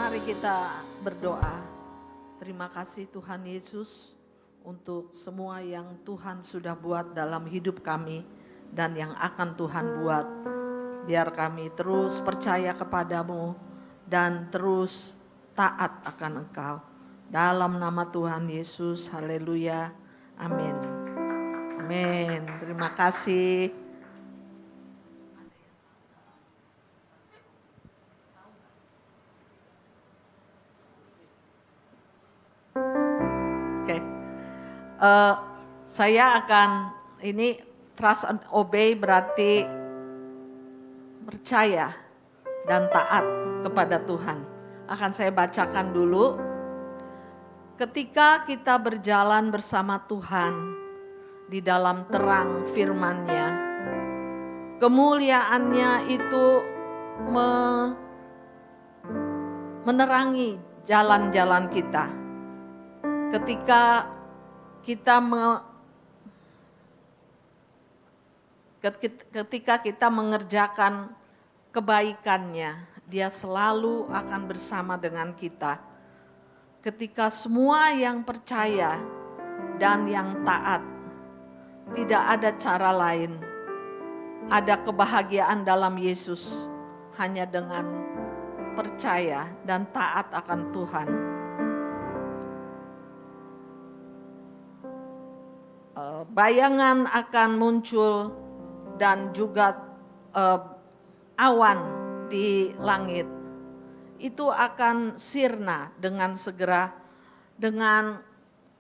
Mari kita berdoa. Terima kasih Tuhan Yesus untuk semua yang Tuhan sudah buat dalam hidup kami dan yang akan Tuhan buat. Biar kami terus percaya kepadamu dan terus taat akan Engkau. Dalam nama Tuhan Yesus, haleluya, amin. Amin, terima kasih. Saya akan, ini trust and obey berarti percaya dan taat kepada Tuhan. Akan saya bacakan dulu. Ketika kita berjalan bersama Tuhan di dalam terang firman-Nya, kemuliaan-Nya itu menerangi jalan-jalan kita. Ketika kita mengerjakan kebaikan-Nya, Dia selalu akan bersama dengan kita. Ketika semua yang percaya dan yang taat, tidak ada cara lain. Ada kebahagiaan dalam Yesus hanya dengan percaya dan taat akan Tuhan. Bayangan akan muncul dan juga awan di langit itu akan sirna dengan segera dengan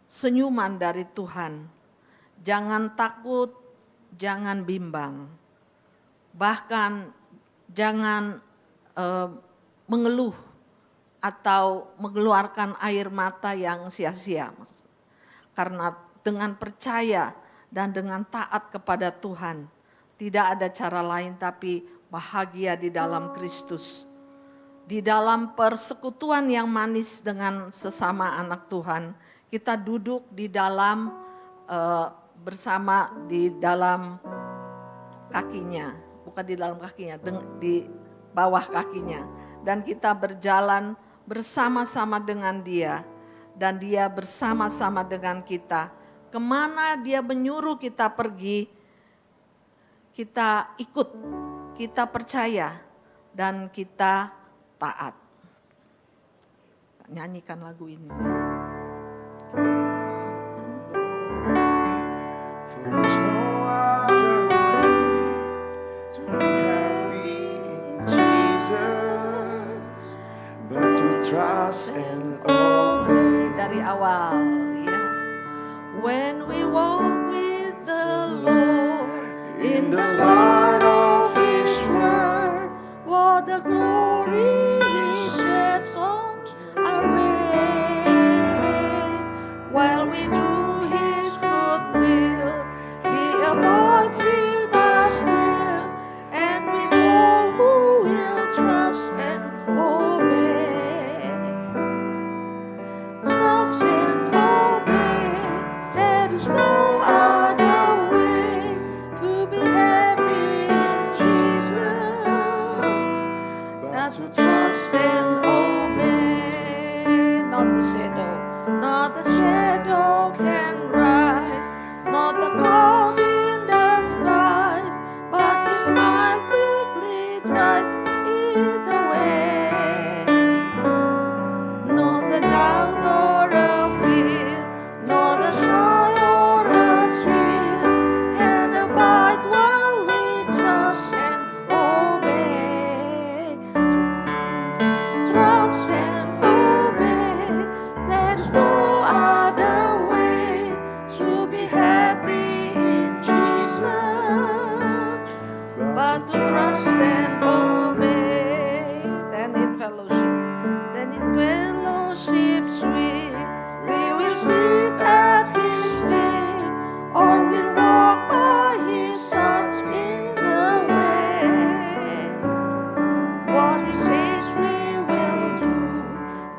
senyuman dari Tuhan. Jangan takut, jangan bimbang, bahkan jangan mengeluh atau mengeluarkan air mata yang sia-sia, karena dengan percaya dan dengan taat kepada Tuhan, tidak ada cara lain tapi bahagia di dalam Kristus. Di dalam persekutuan yang manis dengan sesama anak Tuhan, kita duduk di dalam bersama di dalam kakinya, bukan di dalam kakinya, di bawah kakinya. Dan kita berjalan bersama-sama dengan Dia dan Dia bersama-sama dengan kita. Kemana Dia menyuruh kita pergi, kita ikut, kita percaya, dan kita taat. Nyanyikan lagu ini. Dari awal. When we walk with the Lord in the light of His word, what the glory He sheds on our way. While we do His good will, He abides with us still, and with all who will trust and obey. Trust and obey. There's no other way to be happy in Jesus but to trust and obey. Not the shadow can rise, not the cloud in the skies, but His mind quickly drives either way. Not the doubt or a fear, nor the sigh or a tear can abide while we trust and obey. Trust and obey. There's no other way to be happy in Jesus but to trust and obey. Then in fellowships we will sit at His feet, or we'll walk by His side in the way. What He says we will do,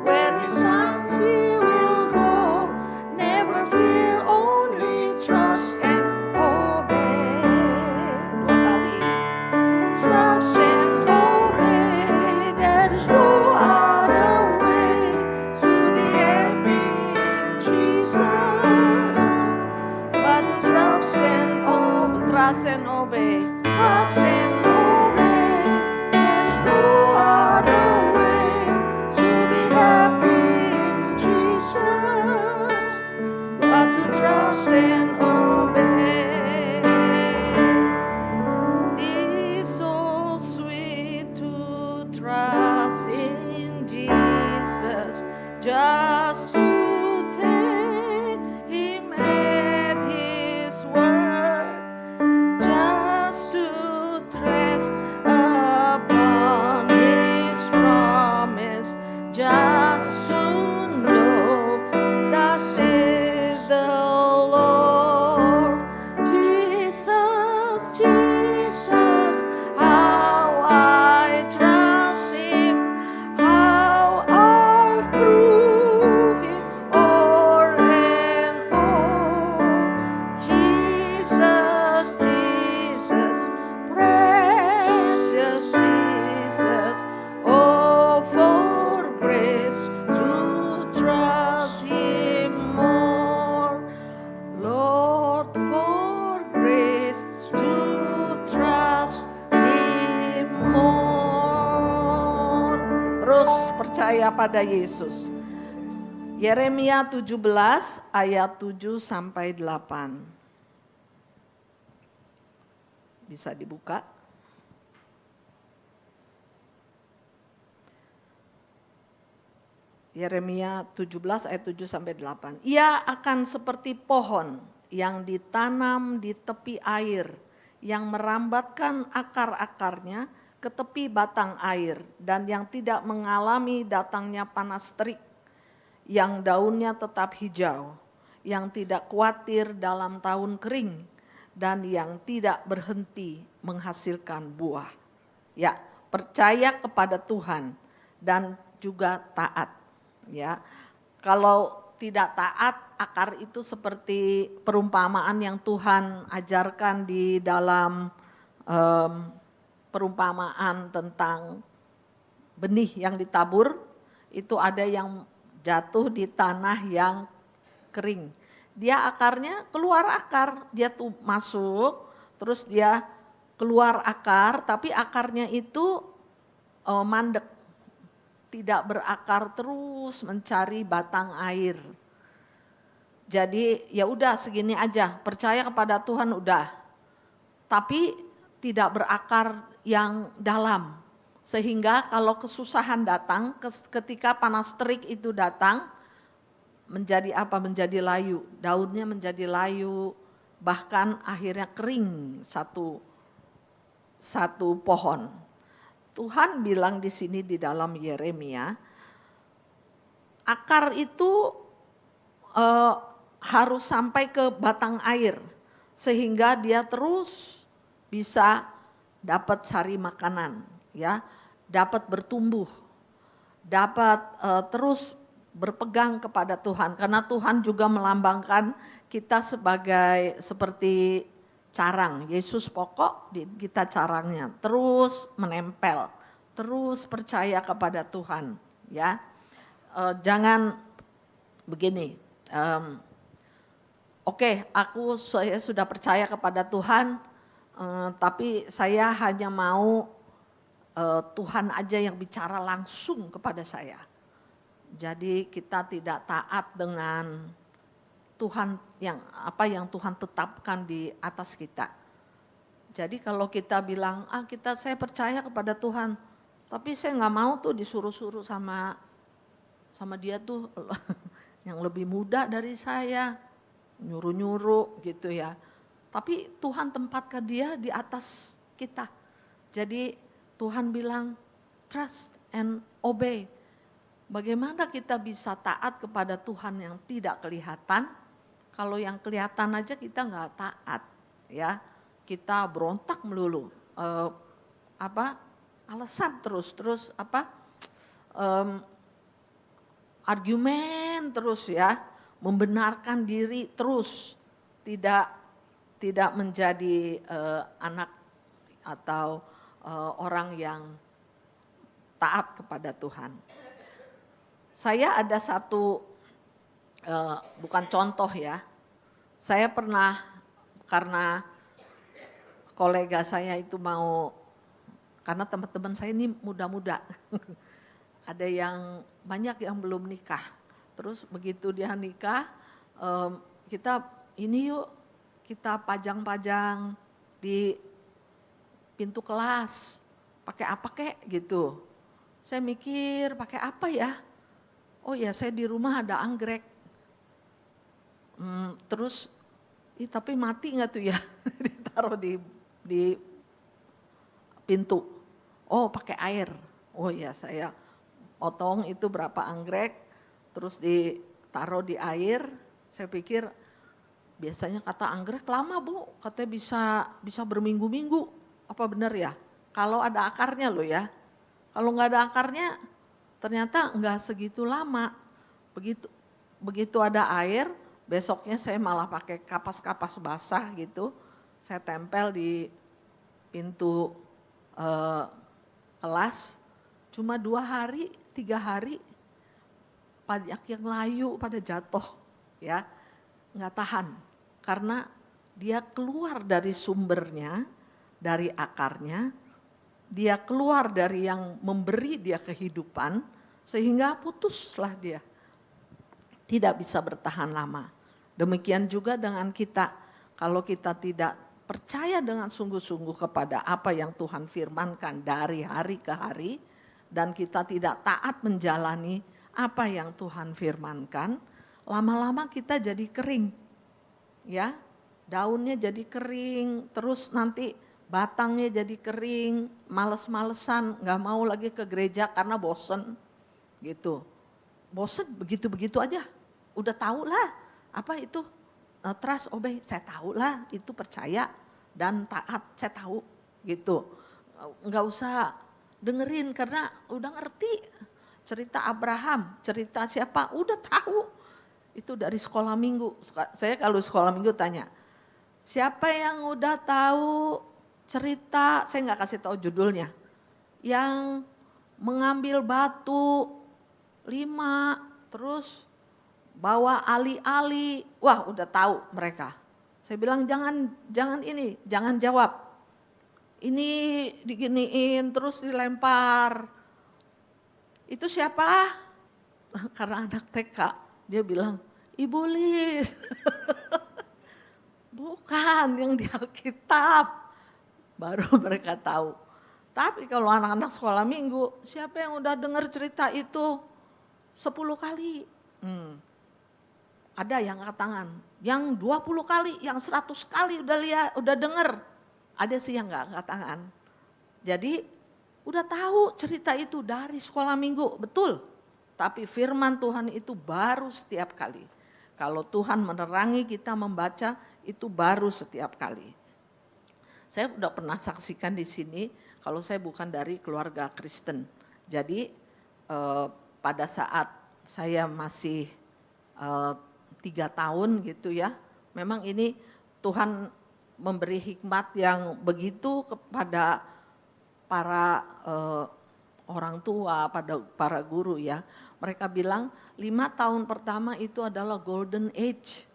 where His sons we will go. Never fear, only trust and obey. Dua kali. Trust and obey. There is no other way. terus percaya pada Yesus. Yeremia 17 ayat 7 sampai 8. Bisa dibuka. Yeremia 17 ayat 7 sampai 8. Ia akan seperti pohon yang ditanam di tepi air, yang merambatkan akar-akarnya ke tepi batang air, dan yang tidak mengalami datangnya panas terik, yang daunnya tetap hijau, yang tidak khawatir dalam tahun kering, dan yang tidak berhenti menghasilkan buah. Ya, percaya kepada Tuhan dan juga taat. Ya, kalau tidak taat, akar itu seperti perumpamaan yang Tuhan ajarkan di dalam perumpamaan tentang benih yang ditabur. Itu ada yang jatuh di tanah yang kering. Dia akarnya keluar akar, dia tuh masuk, terus dia keluar akar, tapi akarnya itu mandek. Tidak berakar, terus mencari batang air. Jadi ya udah segini aja, percaya kepada Tuhan udah. Tapi tidak berakar yang dalam. Sehingga kalau kesusahan datang, ketika panas terik itu datang, menjadi apa? Menjadi layu. Daunnya menjadi layu, bahkan akhirnya kering satu pohon. Tuhan bilang di sini di dalam Yeremia, akar itu harus sampai ke batang air sehingga dia terus bisa dapat cari makanan, ya, dapat bertumbuh, dapat terus berpegang kepada Tuhan, karena Tuhan juga melambangkan kita sebagai seperti carang. Yesus pokok, kita carangnya, terus menempel, terus percaya kepada Tuhan, ya. Jangan begini, oke, saya sudah percaya kepada Tuhan, tapi saya hanya mau Tuhan aja yang bicara langsung kepada saya. Jadi kita tidak taat dengan Tuhan yang Tuhan tetapkan di atas kita. Jadi kalau kita bilang, saya percaya kepada Tuhan, tapi saya nggak mau tuh disuruh-suruh sama dia tuh yang lebih muda dari saya, nyuruh-nyuruh gitu ya. Tapi Tuhan tempatkan dia di atas kita. Jadi Tuhan bilang trust and obey. Bagaimana kita bisa taat kepada Tuhan yang tidak kelihatan? Kalau yang kelihatan aja kita nggak taat, ya, kita berontak melulu, alasan terus argumen terus, ya, membenarkan diri terus, tidak menjadi anak atau orang yang taat kepada Tuhan. Saya ada satu, bukan contoh ya, saya pernah, karena kolega saya itu mau, karena teman-teman saya ini muda-muda, ada yang banyak yang belum nikah, terus begitu dia nikah, kita ini yuk, kita pajang-pajang di pintu kelas, pakai apa kek gitu. Saya mikir pakai apa ya? Oh ya, saya di rumah ada anggrek. Terus, tapi mati nggak tuh ya? Ditaruh di pintu. Oh, pakai air. Oh ya, saya potong itu berapa anggrek, terus ditaruh di air. Saya pikir biasanya kata anggrek lama Bu, katanya bisa berminggu-minggu. Apa benar ya? Kalau ada akarnya loh ya. Kalau nggak ada akarnya, ternyata nggak segitu lama. Begitu ada air, besoknya saya malah pakai kapas-kapas basah gitu. Saya tempel di pintu kelas. Cuma 2 hari, 3 hari, banyak yang layu pada jatuh, ya, nggak tahan. Karena dia keluar dari sumbernya, dari akarnya, dia keluar dari yang memberi dia kehidupan, Sehingga putuslah dia. Tidak bisa bertahan lama. Demikian juga dengan kita. Kalau kita tidak percaya dengan sungguh-sungguh kepada apa yang Tuhan firmankan dari hari ke hari, dan kita tidak taat menjalani apa yang Tuhan firmankan, lama-lama kita jadi kering. Ya, daunnya jadi kering, terus nanti batangnya jadi kering, males-malesan, gak mau lagi ke gereja karena bosen gitu. Bosen begitu-begitu aja, udah tahu lah apa itu trust obey, saya tahu lah itu percaya dan taat, saya tahu gitu. Gak usah dengerin karena udah ngerti cerita Abraham, cerita siapa, udah tahu. Itu dari sekolah minggu. Saya kalau sekolah minggu tanya, siapa yang udah tahu cerita, saya nggak kasih tahu judulnya, yang mengambil batu 5, terus bawa ali-ali, wah udah tahu mereka. Saya bilang jangan ini, jangan jawab. Ini diginiin terus dilempar. Itu siapa? Karena anak TK, dia bilang, Ibu Lis. Bukan yang di Alkitab. Baru mereka tahu. Tapi kalau anak-anak sekolah minggu, siapa yang udah dengar cerita itu 10 kali? Ada yang angkat tangan, yang 20 kali, yang 100 kali udah dengar. Ada sih yang gak angkat tangan. Jadi udah tahu cerita itu dari sekolah minggu, betul. Tapi firman Tuhan itu baru setiap kali. Kalau Tuhan menerangi kita membaca, itu baru setiap kali. Saya udah pernah saksikan di sini, kalau saya bukan dari keluarga Kristen. Jadi pada saat saya masih 3 tahun gitu ya, memang ini Tuhan memberi hikmat yang begitu kepada para orang tua, pada para guru ya. Mereka bilang 5 tahun pertama itu adalah golden age.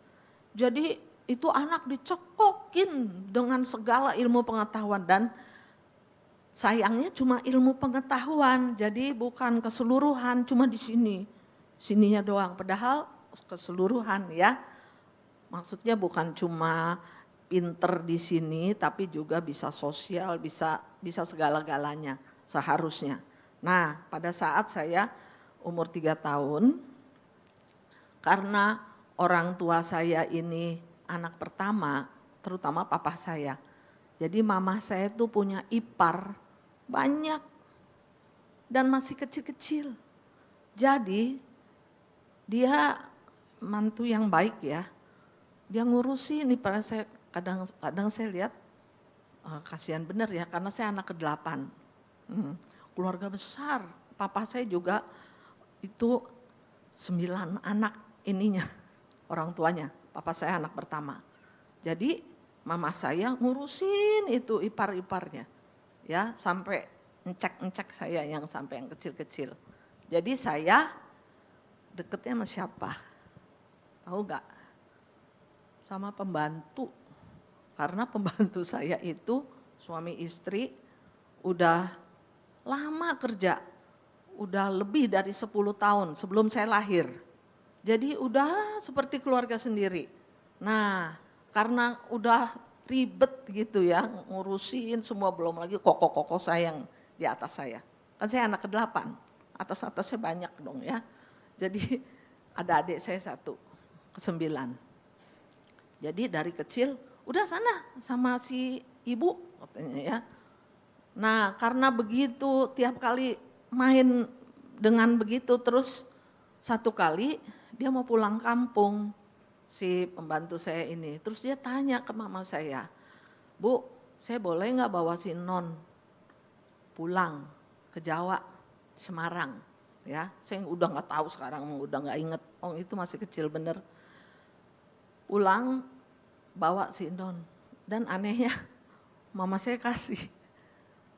Jadi itu anak dicekokin dengan segala ilmu pengetahuan, dan sayangnya cuma ilmu pengetahuan, jadi bukan keseluruhan, cuma di sininya doang. Padahal keseluruhan ya, maksudnya bukan cuma pinter di sini, tapi juga bisa sosial, bisa segala-galanya seharusnya. Nah, pada saat saya umur 3 tahun, karena orang tua saya ini anak pertama, terutama papa saya. Jadi mama saya tuh punya ipar banyak dan masih kecil-kecil. Jadi dia mantu yang baik ya. Dia ngurusin ipar saya, kadang saya lihat kasihan bener ya, karena saya anak ke-8. Keluarga besar, papa saya juga itu 9 anak ininya, orang tuanya. Papa saya anak pertama. Jadi mama saya ngurusin itu ipar-iparnya. Ya, sampai ngecek saya yang sampai yang kecil-kecil. Jadi saya deketnya sama siapa? Tahu gak? Sama pembantu. Karena pembantu saya itu suami istri udah lama kerja. Udah lebih dari 10 tahun sebelum saya lahir. Jadi udah seperti keluarga sendiri. Nah, karena udah ribet gitu ya, ngurusin semua, belum lagi koko-koko saya yang di atas saya. Kan saya anak ke-8, atas-atasnya banyak dong ya. Jadi ada adik saya 1, ke-9. Jadi dari kecil, udah sana sama si ibu katanya ya. Nah, karena begitu tiap kali main dengan begitu, terus satu kali dia mau pulang kampung, si pembantu saya ini. Terus dia tanya ke mama saya, Bu, saya boleh gak bawa si Non pulang ke Jawa, Semarang? Ya, saya udah gak tahu sekarang, udah gak inget, itu masih kecil bener. Pulang, bawa si Non. Dan anehnya, mama saya kasih.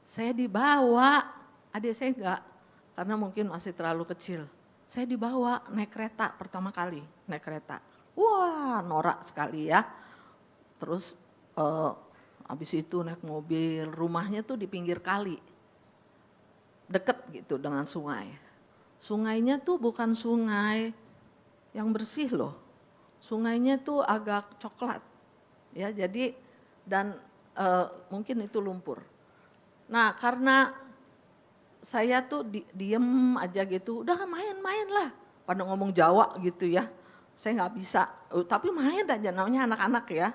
Saya dibawa, adik saya enggak, karena mungkin masih terlalu kecil. Saya dibawa naik kereta pertama kali, naik kereta. Wah, norak sekali ya. Terus habis itu naik mobil, rumahnya tuh di pinggir kali. Deket gitu dengan sungai. Sungainya tuh bukan sungai yang bersih loh. Sungainya tuh agak coklat. Ya, jadi dan mungkin itu lumpur. Nah, karena saya tuh diem aja gitu, udah main-main lah. Pada ngomong Jawa gitu ya, saya nggak bisa. Tapi main aja, namanya anak-anak ya.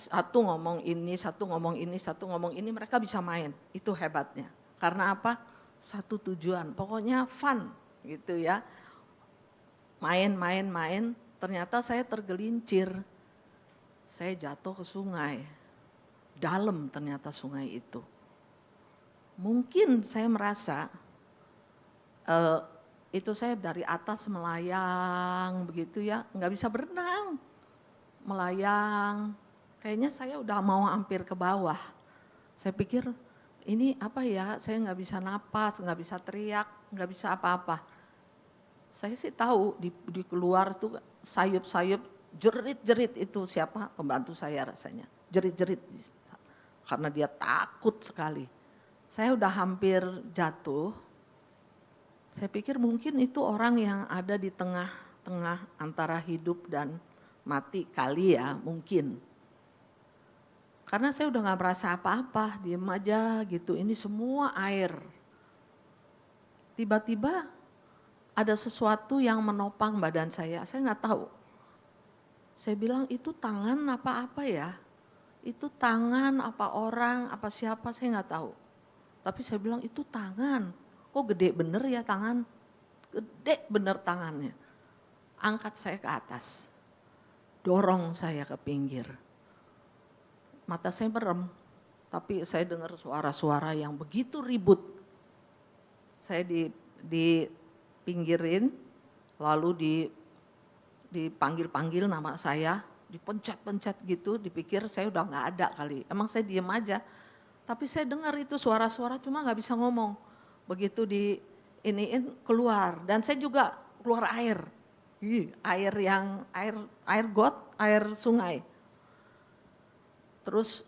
Satu ngomong ini, satu ngomong ini, satu ngomong ini, mereka bisa main. Itu hebatnya. Karena apa? Satu tujuan, pokoknya fun gitu ya. Main, ternyata saya tergelincir. Saya jatuh ke sungai. Dalam ternyata sungai itu. Mungkin saya merasa itu saya dari atas melayang begitu ya, nggak bisa berenang. Melayang, kayaknya saya udah mau hampir ke bawah. Saya pikir ini apa ya, saya nggak bisa napas, nggak bisa teriak, nggak bisa apa-apa. Saya sih tahu di keluar tuh sayup-sayup, jerit-jerit itu siapa? Pembantu saya rasanya, jerit-jerit. Karena dia takut sekali. Saya udah hampir jatuh, saya pikir mungkin itu orang yang ada di tengah-tengah antara hidup dan mati kali ya, mungkin. Karena saya udah gak merasa apa-apa, diem aja gitu, ini semua air. Tiba-tiba ada sesuatu yang menopang badan saya gak tahu. Saya bilang itu tangan apa-apa ya, itu tangan apa orang, apa siapa saya gak tahu. Tapi saya bilang itu tangan, kok gede bener ya tangan, gede bener tangannya. Angkat saya ke atas, dorong saya ke pinggir. Mata saya merem, tapi saya dengar suara-suara yang begitu ribut. Saya dipinggirin, lalu dipanggil-panggil nama saya, dipencet-pencet gitu, dipikir saya udah gak ada kali. Emang saya diem aja. Tapi saya dengar itu suara-suara cuma gak bisa ngomong. Begitu iniin keluar dan saya juga keluar air. Air got, air sungai. Terus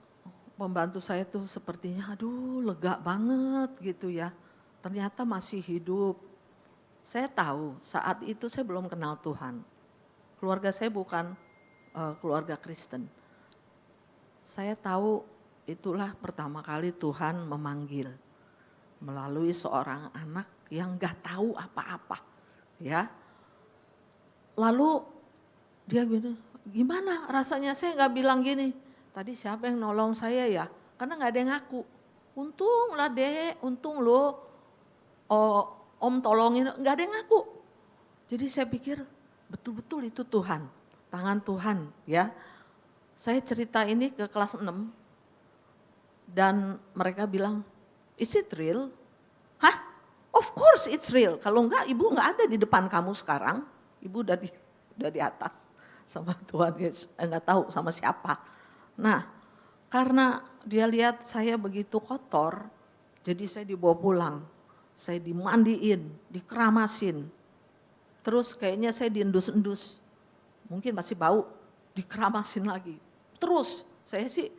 pembantu saya tuh sepertinya aduh lega banget gitu ya. Ternyata masih hidup. Saya tahu saat itu saya belum kenal Tuhan. Keluarga saya bukan keluarga Kristen. Saya tahu itulah pertama kali Tuhan memanggil melalui seorang anak yang gak tahu apa-apa, ya. Lalu dia bilang, gimana rasanya? Saya gak bilang gini, tadi siapa yang nolong saya ya? Karena gak ada yang ngaku. Untung lah dek, untung lo, om tolongin, gak ada yang ngaku. Jadi saya pikir betul-betul itu Tuhan, tangan Tuhan ya. Saya cerita ini ke kelas 6. Dan mereka bilang, is it real? Hah? Of course it's real. Kalau enggak, ibu enggak ada di depan kamu sekarang. Ibu udah di atas sama Tuhan Yesus. Enggak tahu sama siapa. Nah, karena dia lihat saya begitu kotor, jadi saya dibawa pulang. Saya dimandiin, dikeramasin. Terus kayaknya saya diendus-endus. Mungkin masih bau, dikeramasin lagi. Terus saya sih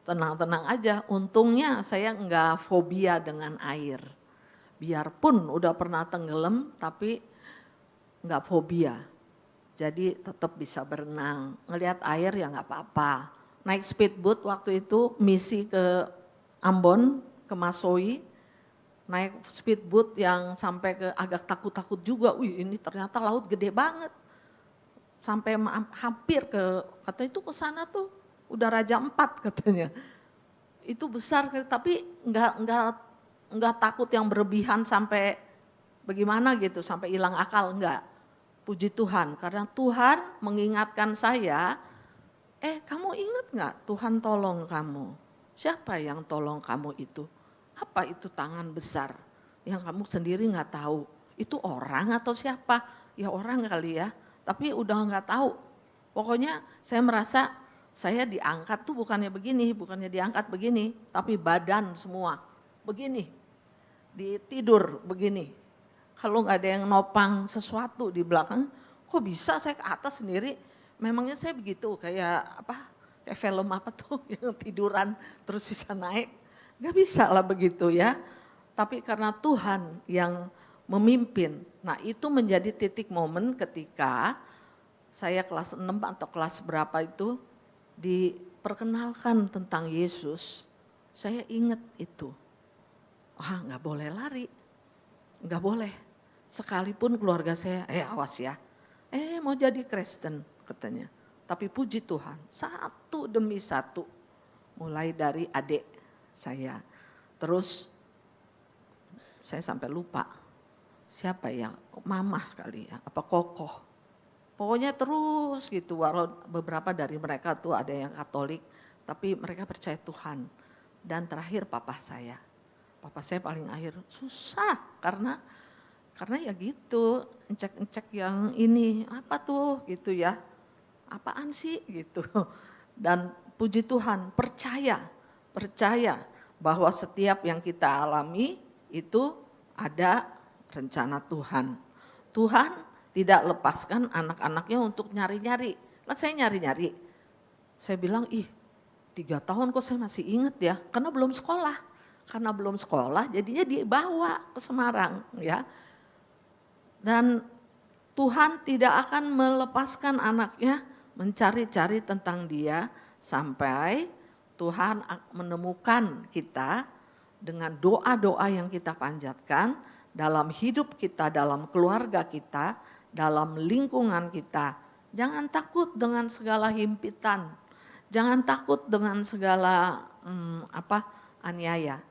tenang-tenang aja, untungnya saya enggak fobia dengan air. Biarpun udah pernah tenggelam tapi enggak fobia. Jadi tetap bisa berenang, ngelihat air ya enggak apa-apa. Naik speedboat waktu itu misi ke Ambon, ke Masoi. Naik speedboat yang sampai ke agak takut-takut juga, wih ini ternyata laut gede banget. Sampai hampir katanya itu ke sana tuh udah Raja 4 katanya. Itu besar tapi enggak takut yang berlebihan sampai bagaimana gitu, sampai hilang akal, enggak. Puji Tuhan, karena Tuhan mengingatkan saya, kamu ingat enggak Tuhan tolong kamu? Siapa yang tolong kamu itu? Apa itu tangan besar yang kamu sendiri enggak tahu? Itu orang atau siapa? Ya orang kali ya, tapi udah enggak tahu. Pokoknya saya merasa saya diangkat tuh bukannya diangkat begini, tapi badan semua begini, tidur begini. Kalau nggak ada yang nopang sesuatu di belakang, kok bisa saya ke atas sendiri? Memangnya saya begitu kayak film apa tuh yang tiduran terus bisa naik? Nggak bisa lah begitu ya. Tapi karena Tuhan yang memimpin. Nah itu menjadi titik momen ketika saya kelas 6 atau kelas berapa itu diperkenalkan tentang Yesus. Saya ingat itu. Wah nggak boleh lari, nggak boleh. Sekalipun keluarga saya, awas ya, mau jadi Kristen katanya. Tapi puji Tuhan, satu demi satu. Mulai dari adik saya. Terus saya sampai lupa, siapa ya, mamah kali ya, apa kokoh. Pokoknya terus gitu, walau beberapa dari mereka tuh ada yang Katolik, tapi mereka percaya Tuhan. Dan terakhir papa saya paling akhir susah karena ya gitu, ngecek yang ini, apa tuh gitu ya, apaan sih gitu. Dan puji Tuhan, percaya bahwa setiap yang kita alami itu ada rencana Tuhan. Tuhan tidak lepaskan anak-anaknya untuk nyari-nyari. Kan saya nyari-nyari, saya bilang 3 tahun kok saya masih ingat ya, karena belum sekolah. Karena belum sekolah jadinya dibawa ke Semarang ya. Dan Tuhan tidak akan melepaskan anaknya mencari-cari tentang dia sampai Tuhan menemukan kita dengan doa-doa yang kita panjatkan dalam hidup kita, dalam keluarga kita, dalam lingkungan kita. Jangan takut dengan segala himpitan, jangan takut dengan segala aniaya,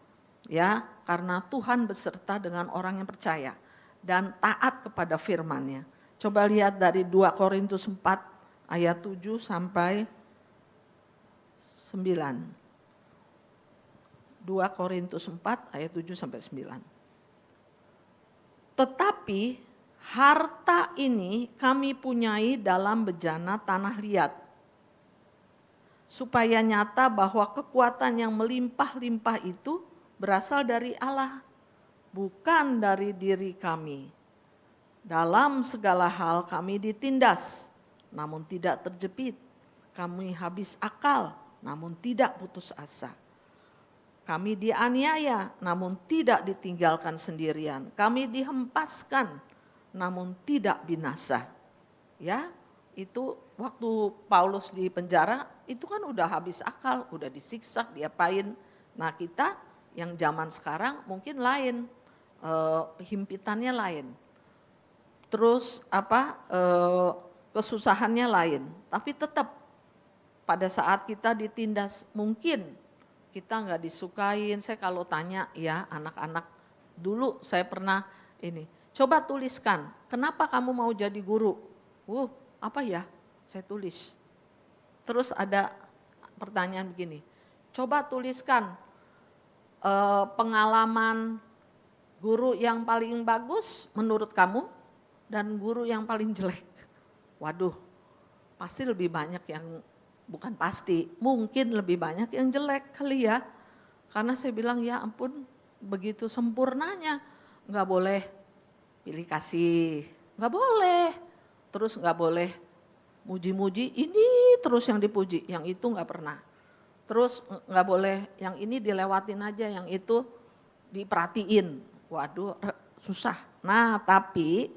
ya, karena Tuhan beserta dengan orang yang percaya dan taat kepada firman-Nya. Coba lihat dari 2 Korintus 4 ayat 7 sampai 9. 2 Korintus 4 ayat 7 sampai 9. Tetapi harta ini kami punyai dalam bejana tanah liat, supaya nyata bahwa kekuatan yang melimpah-limpah itu berasal dari Allah, bukan dari diri kami. Dalam segala hal kami ditindas, namun tidak terjepit. Kami habis akal, namun tidak putus asa. Kami dianiaya, namun tidak ditinggalkan sendirian. Kami dihempaskan, namun tidak binasa. Ya, itu waktu Paulus di penjara, itu kan udah habis akal, udah disiksa, diapain. Nah kita yang zaman sekarang mungkin lain, himpitannya lain. Terus kesusahannya lain, tapi tetap pada saat kita ditindas mungkin kita nggak disukain. Saya kalau tanya ya anak-anak dulu saya pernah coba tuliskan kenapa kamu mau jadi guru. Apa ya? Saya tulis. Terus ada pertanyaan begini, coba tuliskan pengalaman guru yang paling bagus menurut kamu dan guru yang paling jelek. Waduh, pasti lebih banyak yang, bukan pasti, mungkin lebih banyak yang jelek kali ya. Karena saya bilang ya ampun begitu sempurnanya, nggak boleh pilih kasih, nggak boleh. Terus nggak boleh muji-muji, ini terus yang dipuji, yang itu nggak pernah. Terus nggak boleh yang ini dilewatin aja, yang itu diperhatiin. Waduh susah. Nah tapi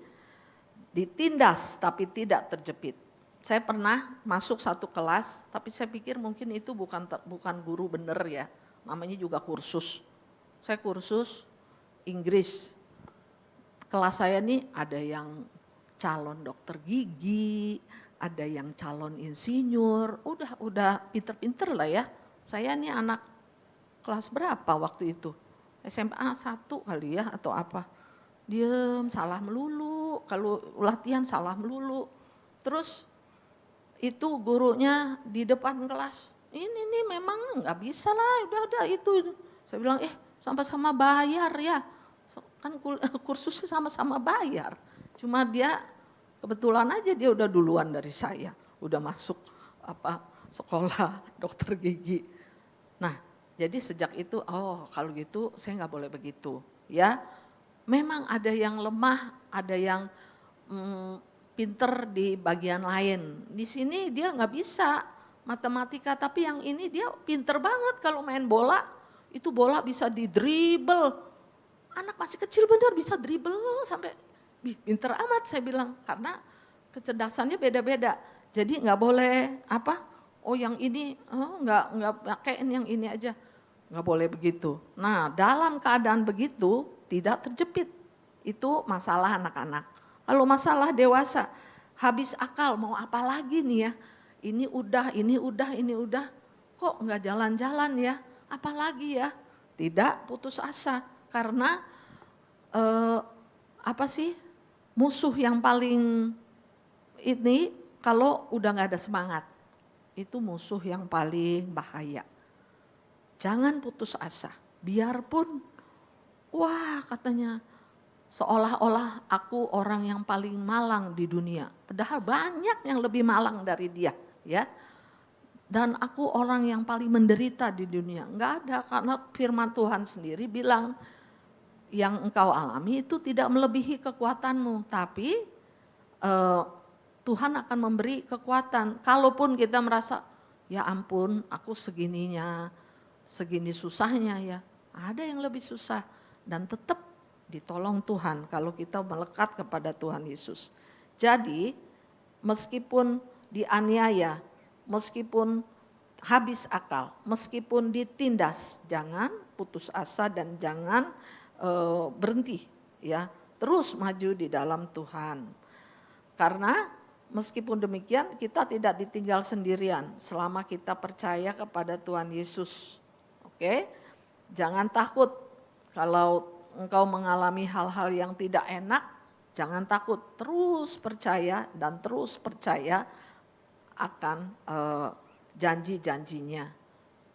ditindas tapi tidak terjepit. Saya pernah masuk satu kelas, tapi saya pikir mungkin itu bukan guru bener ya, namanya juga kursus. Saya kursus Inggris. Kelas saya nih ada yang calon dokter gigi, ada yang calon insinyur, udah pinter-pinter lah ya. Saya nih anak kelas berapa waktu itu? SMA 1 kali ya atau apa. Diem, salah melulu, kalau latihan salah melulu. Terus itu gurunya di depan kelas, ini nih memang nggak bisa lah, udah itu. Saya bilang sama-sama bayar ya, kan kursusnya sama-sama bayar. Cuma dia kebetulan aja dia udah duluan dari saya, udah masuk sekolah dokter gigi. Nah jadi sejak itu kalau gitu saya nggak boleh begitu ya. Memang ada yang lemah, ada yang pinter di bagian lain. Di sini dia nggak bisa matematika, tapi yang ini dia pinter banget kalau main bola. Itu bola bisa di dribble, anak masih kecil bener bisa dribble sampai pinter amat saya bilang, karena kecerdasannya beda-beda. Jadi nggak boleh yang ini nggak pakein yang ini aja, nggak boleh begitu. Nah dalam keadaan begitu tidak terjepit, itu masalah anak-anak. Kalau masalah dewasa, habis akal mau apa lagi nih ya? Ini udah, kok nggak jalan-jalan ya? Apalagi ya? Tidak putus asa, karena musuh yang paling ini kalau udah nggak ada semangat, itu musuh yang paling bahaya. Jangan putus asa, biarpun katanya seolah-olah aku orang yang paling malang di dunia, padahal banyak yang lebih malang dari dia, ya. Dan aku orang yang paling menderita di dunia, enggak ada, karena firman Tuhan sendiri bilang yang engkau alami itu tidak melebihi kekuatanmu, tapi Tuhan akan memberi kekuatan. Kalaupun kita merasa, ya ampun aku segininya, segini susahnya ya, ada yang lebih susah, dan tetap ditolong Tuhan kalau kita melekat kepada Tuhan Yesus. Jadi meskipun dianiaya, meskipun habis akal, meskipun ditindas, jangan putus asa dan jangan berhenti, ya, terus maju di dalam Tuhan. Karena meskipun demikian kita tidak ditinggal sendirian selama kita percaya kepada Tuhan Yesus. Oke? Jangan takut kalau engkau mengalami hal-hal yang tidak enak, jangan takut, terus percaya dan terus percaya akan janji-janjinya.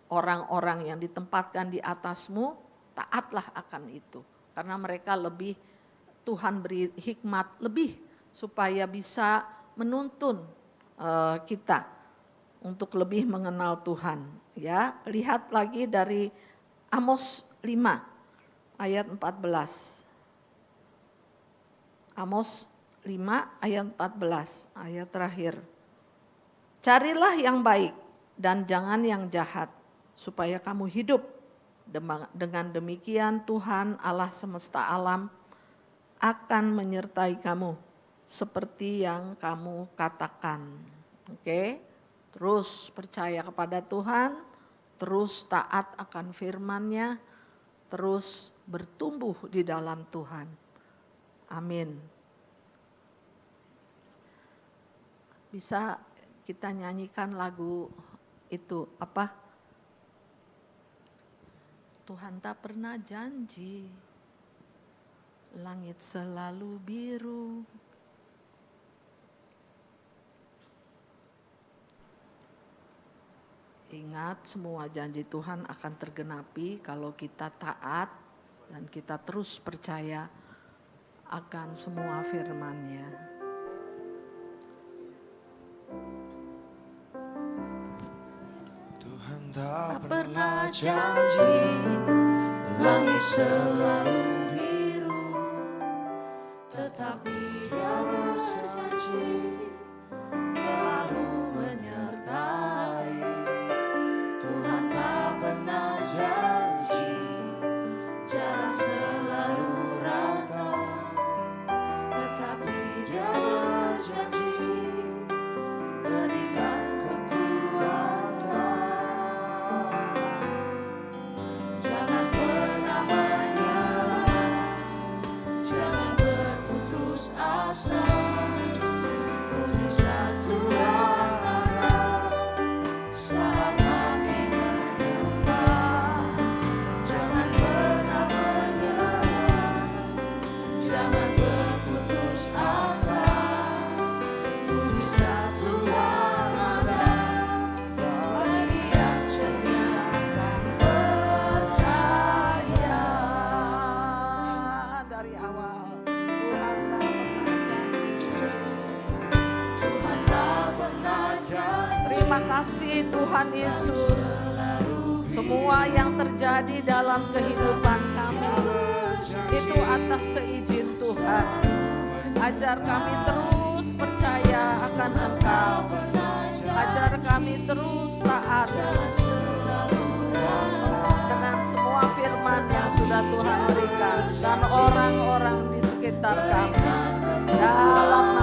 Orang-orang yang ditempatkan di atasmu, taatlah akan itu. Karena mereka lebih, Tuhan beri hikmat lebih supaya bisa menuntun kita untuk lebih mengenal Tuhan. Ya, lihat lagi dari Amos 5 ayat 14. Amos 5 ayat 14, ayat terakhir. Carilah yang baik dan jangan yang jahat, supaya kamu hidup. Dengan demikian Tuhan Allah semesta alam akan menyertai kamu seperti yang kamu katakan. Oke? Terus percaya kepada Tuhan, terus taat akan firman-Nya, terus bertumbuh di dalam Tuhan. Amin. Bisa kita nyanyikan lagu itu apa? Tuhan tak pernah janji, langit selalu biru. Ingat, semua janji Tuhan akan tergenapi kalau kita taat dan kita terus percaya akan semua firman-Nya. Tuhan tak pernah janji, langit selalu biru, tetapi Dia berjanji selalu menyertai. Tuhan tak pernah janji jalan selalu rata, tetapi Dia berjanji berikan kekuatan. Jangan pernah menyerah, jangan berputus asa. Mujizat Tuhan ada saat hati menyembah. Jangan pernah menyerah, jangan berputus asa. Mujizat Tuhan ada bagi yang setia akan percaya. Dari awal Tuhan tak pernah janji. Tuhan tak pernah janji. Terima kasih Tuhan Yesus. Semua yang terjadi dalam kehidupan kami itu atas seizin Tuhan. Ajar kami terus percaya akan Engkau. Ajar kami terus taat dengan semua firman yang sudah Tuhan berikan. dan orang-orang di sekitar kami. Dalam